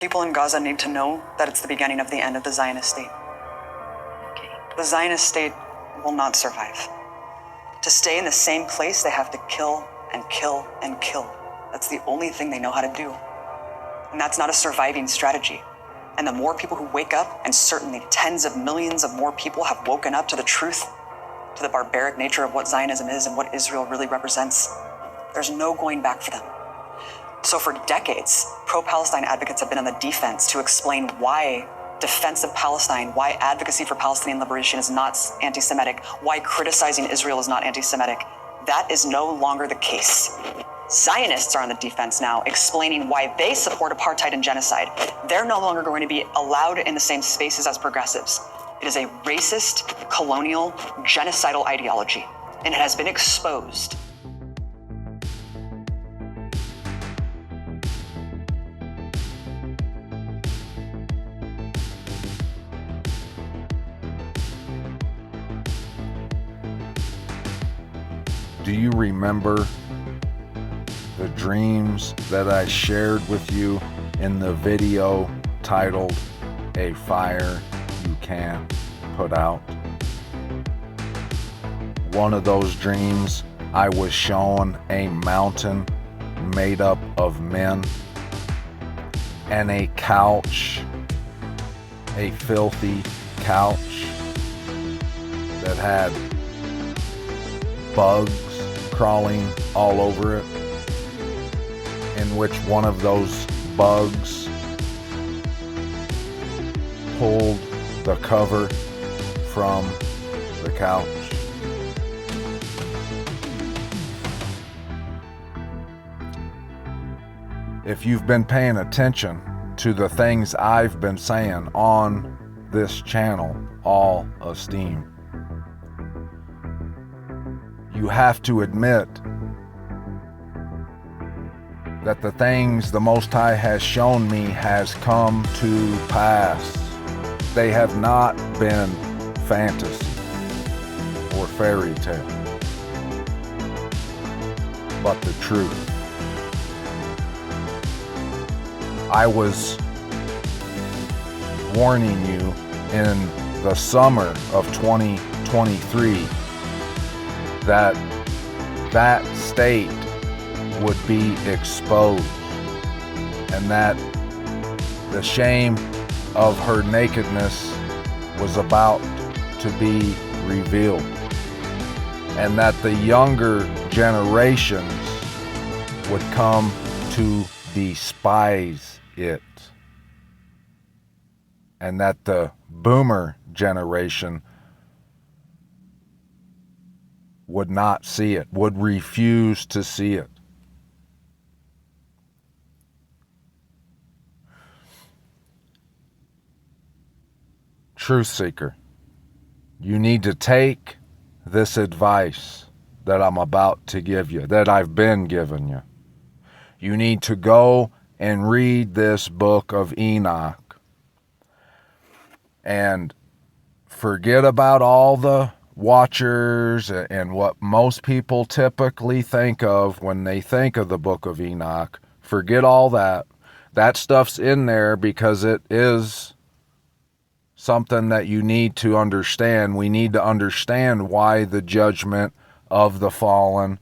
People in Gaza need to know that it's the beginning of the end of the Zionist state. Okay. The Zionist state will not survive. To stay in the same place, they have to kill and kill and kill. That's the only thing they know how to do. And that's not a surviving strategy. And the more people who wake up, and certainly tens of millions of more people have woken up to the truth, to the barbaric nature of what Zionism is and what Israel really represents, there's no going back for them. So for decades, pro-Palestine advocates have been on the defense to explain why defense of Palestine, why advocacy for Palestinian liberation is not anti-Semitic, why criticizing Israel is not anti-Semitic. That is no longer the case. Zionists are on the defense now, explaining why they support apartheid and genocide. They're no longer going to be allowed in the same spaces as progressives. It is a racist, colonial, genocidal ideology, and it has been exposed. Do you remember the dreams that I shared with you in the video titled "A Fire You Can't Put Out"? One of those dreams, I was shown a mountain made up of men and a couch, a filthy couch that had bugs crawling all over it, in which one of those bugs pulled the cover from the couch. If you've been paying attention to the things I've been saying on this channel, All Esteem, you have to admit that the things the Most High has shown me has come to pass. They have not been fantasy or fairy tale, but the truth. I was warning you in the summer of 2023 that that state would be exposed, and that the shame of her nakedness was about to be revealed, and that the younger generations would come to despise it, and that the boomer generation would not see it, would refuse to see it. Truth seeker, you need to take this advice that I'm about to give you, that I've been giving you. You need to go and read this book of Enoch and forget about all the watchers and what most people typically think of when they think of the book of Enoch. Forget all that. That stuff's in there because it is something that you need to understand. We need to understand why the judgment of the fallen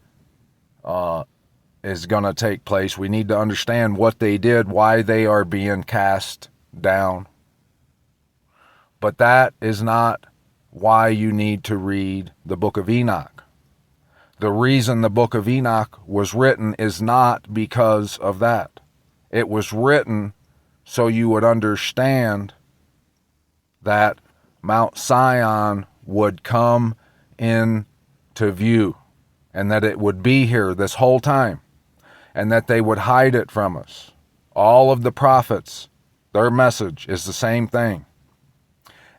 is going to take place. We need to understand what they did, why they are being cast down. But that is not why you need to read the book of Enoch. The reason the book of Enoch was written is not because of that. It was written so you would understand that Mount Zion would come into view, and that it would be here this whole time, and that they would hide it from us. All of the prophets, their message is the same thing.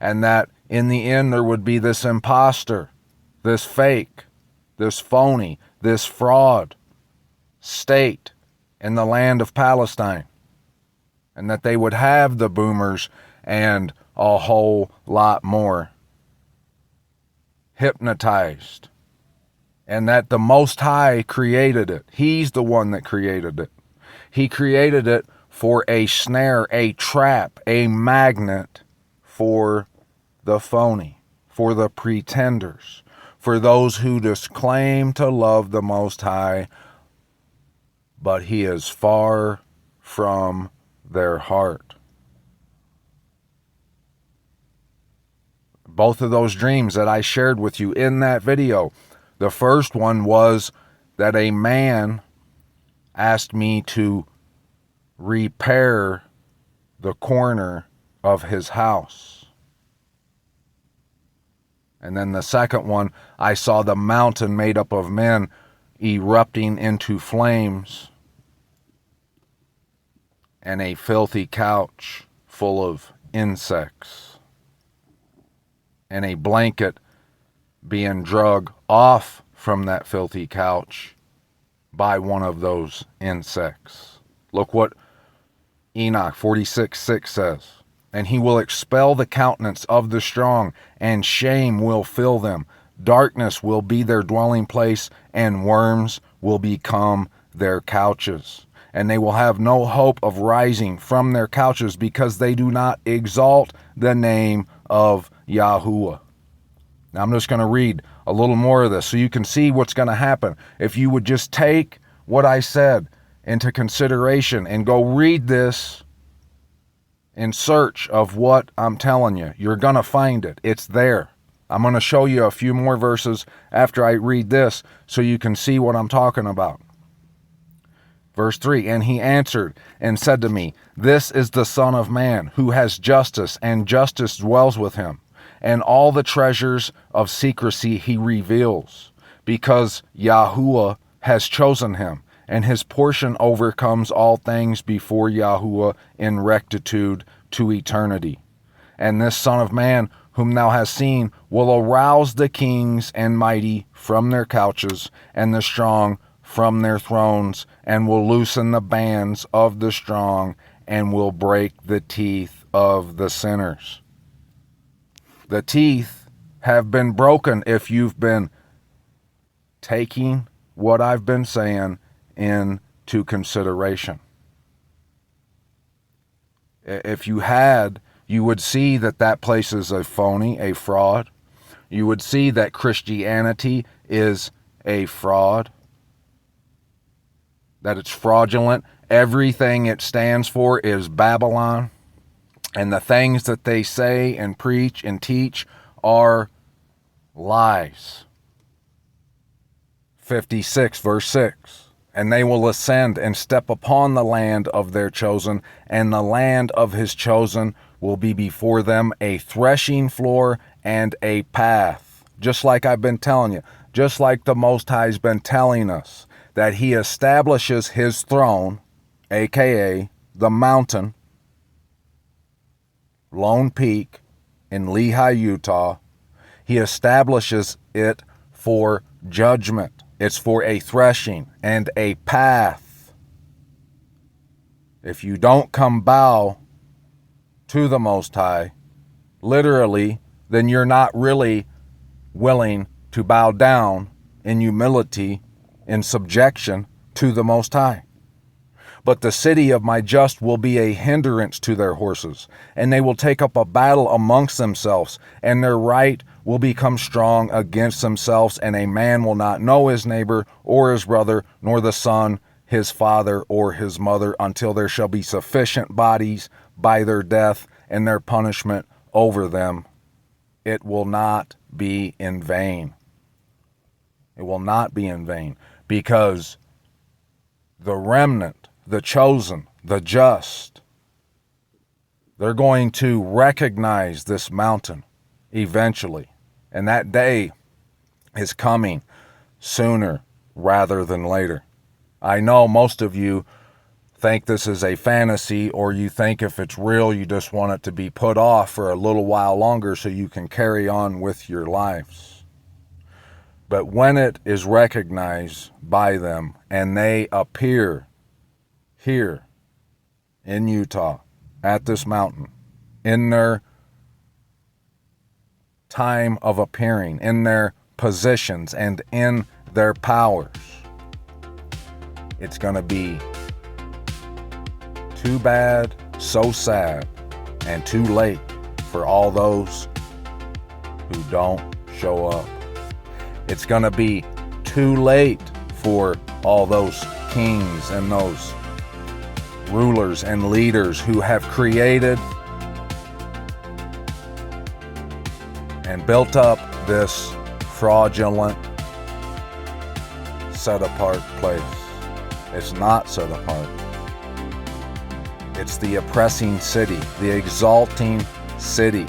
And that in the end there would be this imposter, this fake, this phony, this fraud state in the land of Palestine. And that they would have the boomers and a whole lot more hypnotized. And that the Most High created it. He's the one that created it. He created it for a snare, a trap, a magnet for the phony, for the pretenders, for those who just claim to love the Most High, but He is far from their heart. Both of those dreams that I shared with you in that video, the first one was that a man asked me to repair the corner of his house. And then the second one, I saw the mountain made up of men erupting into flames and a filthy couch full of insects and a blanket being dragged off from that filthy couch by one of those insects. Look what Enoch 46:6 says. And he will expel the countenance of the strong, and shame will fill them. Darkness will be their dwelling place, and worms will become their couches. And they will have no hope of rising from their couches, because they do not exalt the name of Yahuah. Now I'm just going to read a little more of this so you can see what's going to happen. If you would just take what I said into consideration and go read this in search of what I'm telling you, you're going to find it. It's there. I'm going to show you a few more verses after I read this so you can see what I'm talking about. Verse 3, and he answered and said to me, this is the Son of Man, who has justice, and justice dwells with him. And all the treasures of secrecy he reveals, because Yahuah has chosen him, and his portion overcomes all things before Yahuah in rectitude to eternity. And this Son of Man, whom thou hast seen, will arouse the kings and mighty from their couches, and the strong from their thrones, and will loosen the bands of the strong, and will break the teeth of the sinners. The teeth have been broken if you've been taking what I've been saying into consideration. If you had, you would see that that place is a phony, a fraud. You would see that Christianity is a fraud, that it's fraudulent. Everything it stands for is Babylon. And the things that they say and preach and teach are lies. 56 verse 6. And they will ascend and step upon the land of their chosen, and the land of his chosen will be before them a threshing floor and a path. Just like I've been telling you, just like the Most High has been telling us, that he establishes his throne, aka the mountain, Lone Peak in Lehi, Utah. He establishes it for judgment. It's for a threshing and a path. If you don't come bow to the Most High, literally, then you're not really willing to bow down in humility, in subjection to the Most High. But the city of my just will be a hindrance to their horses, and they will take up a battle amongst themselves, and their right will become strong against themselves, and a man will not know his neighbor or his brother, nor the son his father or his mother, until there shall be sufficient bodies by their death and their punishment over them. It will not be in vain. It will not be in vain, because the remnant, the chosen, the just, they're going to recognize this mountain eventually. And that day is coming sooner rather than later. I know most of you think this is a fantasy, or you think if it's real, you just want it to be put off for a little while longer so you can carry on with your lives. But when it is recognized by them and they appear here in Utah at this mountain, in their time of appearing, in their positions and in their powers, it's going to be Too bad, so sad, and too late for all those who don't show up. It's going to be too late for all those kings and those rulers and leaders who have created and built up this fraudulent, set-apart place. It's not set apart. It's the oppressing city, the exalting city.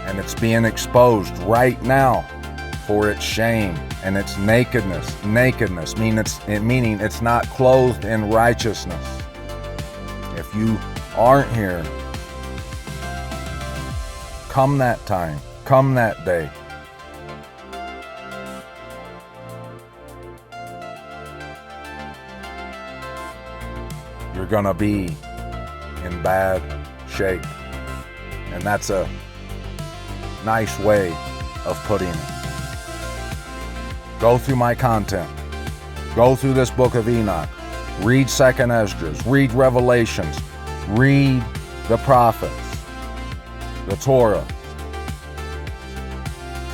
And it's being exposed right now for its shame and its nakedness. Nakedness, meaning it's not clothed in righteousness. If you aren't here, come that time, come that day. You're gonna be in bad shape. And that's a nice way of putting it. Go through my content. Go through this book of Enoch. Read 2nd Esdras. Read Revelations. Read the prophets. The Torah.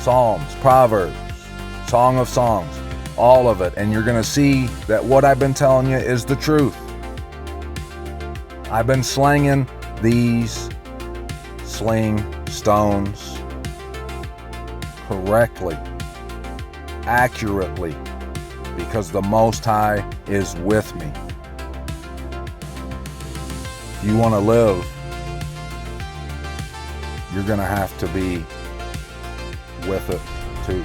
Psalms, Proverbs, Song of Songs. All of it. And you're going to see that what I've been telling you is the truth. I've been slinging these sling stones correctly, accurately, because the Most High is with me. If you want to live, you're going to have to be with it too.